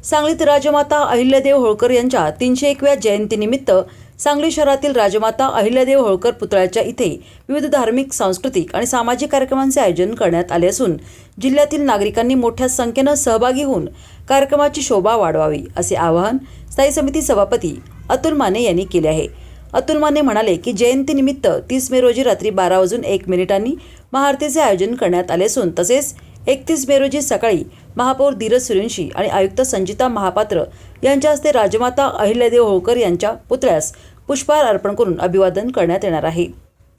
सांगलीत राजमाता अहिल्यादेवी होळकर यांच्या 301व्या जयंतीनिमित्त सांगली शहरातील राजमाता अहिल्यादेवी होळकर पुतळ्याच्या इथे विविध धार्मिक, सांस्कृतिक आणि सामाजिक कार्यक्रमांचे आयोजन करण्यात आले असून जिल्ह्यातील नागरिकांनी मोठ्या संख्येने सहभागी होऊन कार्यक्रमाची शोभा वाढवावी असे आवाहन स्थायी समिती सभापती अतुल माने यांनी केले आहे। अतुल माने म्हणाले की जयंतीनिमित्त 30 मे रोजी रात्री 12:01 महाआरतीचे आयोजन करण्यात आले असून तसेच 31 मे रोजी सकाळी महापौर धीरज सूर्यवंशी आणि आयुक्त संजिता महापात्र यांच्या हस्ते राजमाता अहिल्यादेवी होळकर यांच्या पुतळ्यास पुष्पहार अर्पण करून अभिवादन करण्यात येणार आहे।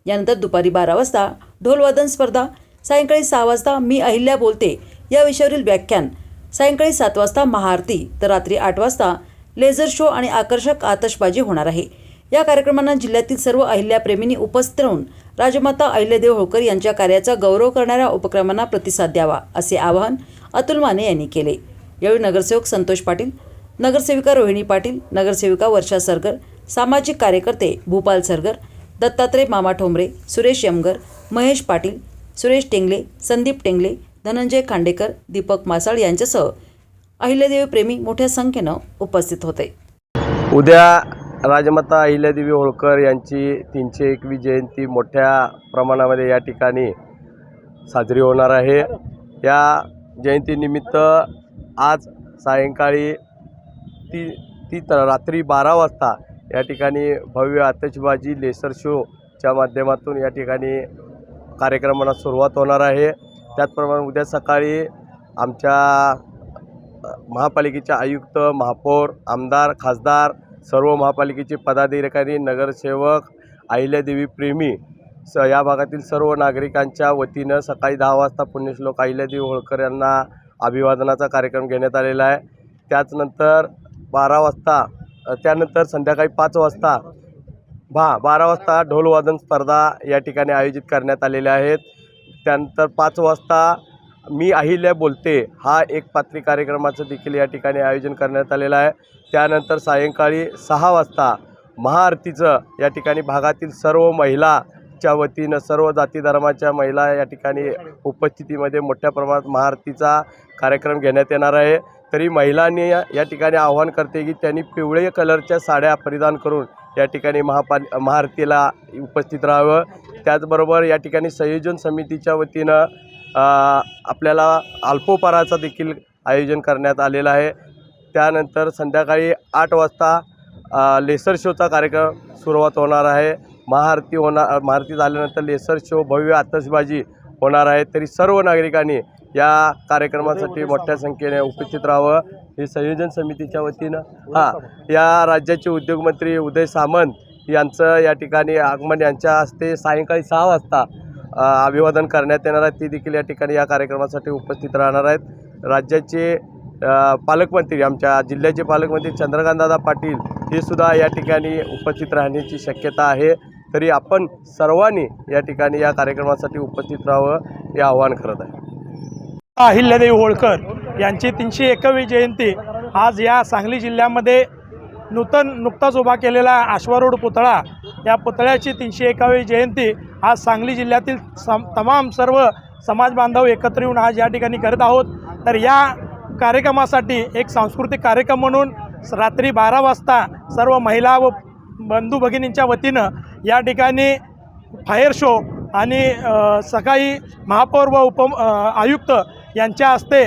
यानंतर दुपारी 12 वाजता ढोलवादन स्पर्धा, सायंकाळी 6 वाजता मी अहिल्या बोलते या विषयावरील व्याख्यान, सायंकाळी 7 वाजता महाआरती तर रात्री 8 वाजता लेझर शो आणि आकर्षक आतषबाजी होणार आहे। या कार्यक्रमांना जिल्ह्यातील सर्व अहिल्याप्रेमींनी उपस्थित राहून राजमाता अहिल्यादेवी होळकर यांच्या कार्याचा गौरव करणाऱ्या उपक्रमांना प्रतिसाद द्यावा असे आवाहन अतुल माने यांनी केले। यावेळी नगरसेवक संतोष पाटील, नगरसेविका रोहिणी पाटील, नगरसेविका वर्षा सरगर, सामाजिक कार्यकर्ते भूपाल सरगर, दत्तात्रय मामा ठोंबरे, सुरेश यमगर, महेश पाटील, सुरेश टेंगले, संदीप टेंगले, धनंजय खांडेकर, दीपक मासाळ यांच्यासह अहिल्यादेवी प्रेमी मोठ्या संख्येनं उपस्थित होते। उद्या राजमाता अहिल्यादेवी होळकर यांची 301वी जयंती मोठ्या प्रमाणामध्ये या ठिकाणी साजरी होणार आहे। या जयंतीनिमित्त आज सायंकाळी रात्री 12 वाजता या ठिकाणी भव्य आतषबाजी लेसर शोच्या माध्यमातून या ठिकाणी कार्यक्रमांना सुरुवात होणार आहे। त्याचप्रमाणे उद्या सकाळी आमच्या महापालिकेचे आयुक्त, महापौर, आमदार, खासदार, सर्व महापालिकेचे पदाधिकारी, नगरसेवक, अहिल्यादेवी प्रेमी या भागातील सर्व नागरिकांच्या वतीनं सकाळी 10 वाजता पुण्यश्लोक अहिल्यादेवी होळकर यांना अभिवादनाचा कार्यक्रम घेण्यात आलेला आहे। त्यानंतर 12 वाजता त्यानंतर संध्याकाळी 5 वाजता 12 वाजता ढोलवादन स्पर्धा या ठिकाणी आयोजित करण्यात आलेल्या आहेत। त्यानंतर 5 वाजता मी अहिल्या बोलते हा एक पात्री कार्यक्रमाचं देखील या ठिकाणी आयोजन करण्यात आलेलं आहे। त्यानंतर सायंकाळी 6 वाजता महाआरतीचं या ठिकाणी भागातील सर्व महिलाच्या वतीनं सर्व जाती धर्माच्या महिला या ठिकाणी उपस्थितीमध्ये मोठ्या प्रमाणात महाआरतीचा कार्यक्रम घेण्यात येणार आहे। तरी महिलांनी या ठिकाणी आवाहन करते की त्यांनी पिवळे कलरच्या साड्या परिधान करून या ठिकाणी महाआरतीला उपस्थित राहावं। त्याचबरोबर या ठिकाणी संयोजन समितीच्या वतीनं आपल्याला अल्पोपहाराचं देखील आयोजन करण्यात आलेलं आहे। त्यानंतर संध्याकाळी 8 वाजता लेसर शोचा कार्यक्रम सुरुवात होणार आहे। महाआरती झाल्यानंतर लेसर शो, भव्य आतषबाजी होणार आहे। तरी सर्व नागरिकांनी या कार्यक्रमासाठी मोठ्या संख्येने उपस्थित राहावं हे संयोजन समितीच्या वतीनं या राज्याचे उद्योगमंत्री उदय सामंत यांचं या ठिकाणी आगमन यांच्या हस्ते सायंकाळी 6 वाजता अभिवादन करण्यात येणार आहे। ते देखील या ठिकाणी या कार्यक्रमासाठी उपस्थित राहणार आहेत। राज्याचे पालकमंत्री, आमच्या जिल्ह्याचे पालकमंत्री चंद्रकांतदादा पाटील हे सुद्धा या ठिकाणी उपस्थित राहण्याची शक्यता आहे। तरी आपण सर्वांनी या ठिकाणी या कार्यक्रमासाठी उपस्थित राहावं हे आवाहन करत आहे। अहिल्यादेवी होळकर यांची 301वी जयंती आज या सांगली जिल्ह्यामध्ये नुकताच उभा केलेला आश्वारूढ पुतळा, या पुतळ्याची 301वी जयंती आज सांगली जिल्ह्यातील तमाम सर्व समाज बांधव एकत्र येऊन आज या ठिकाणी करत आहोत। तर या कार्यक्रमासाठी एक सांस्कृतिक कार्यक्रम म्हणून रात्री 12 वाजता सर्व महिला व बंधू भगिनींच्या वतीनं या ठिकाणी फायर शो आणि सकाळी महापौर व आयुक्त यांच्या हस्ते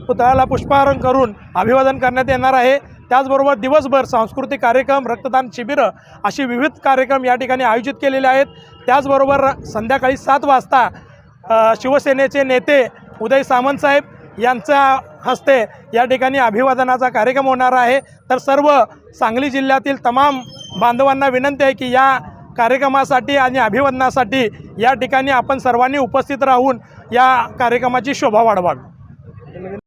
पुतळ्याला पुष्पहार करून अभिवादन करण्यात येणार आहे। त्याचबरोबर दिवसभर सांस्कृतिक कार्यक्रम, रक्तदान शिबिरं अशी विविध कार्यक्रम या ठिकाणी आयोजित केलेले आहेत। त्याचबरोबर संध्याकाळी 7 वाजता शिवसेनेचे नेते उदय सामंत साहेब यांच्या हस्ते या ठिकाणी अभिवादनाचा कार्यक्रम होणार आहे। तर सर्व सांगली जिल्ह्यातील तमाम बांधवांना विनंती आहे की या कार्यक्रमासाठी आणि अभिवादनासाठी या ठिकाणी आपण सर्वांनी उपस्थित राहून या कार्यक्रमाची शोभा वाढवावी।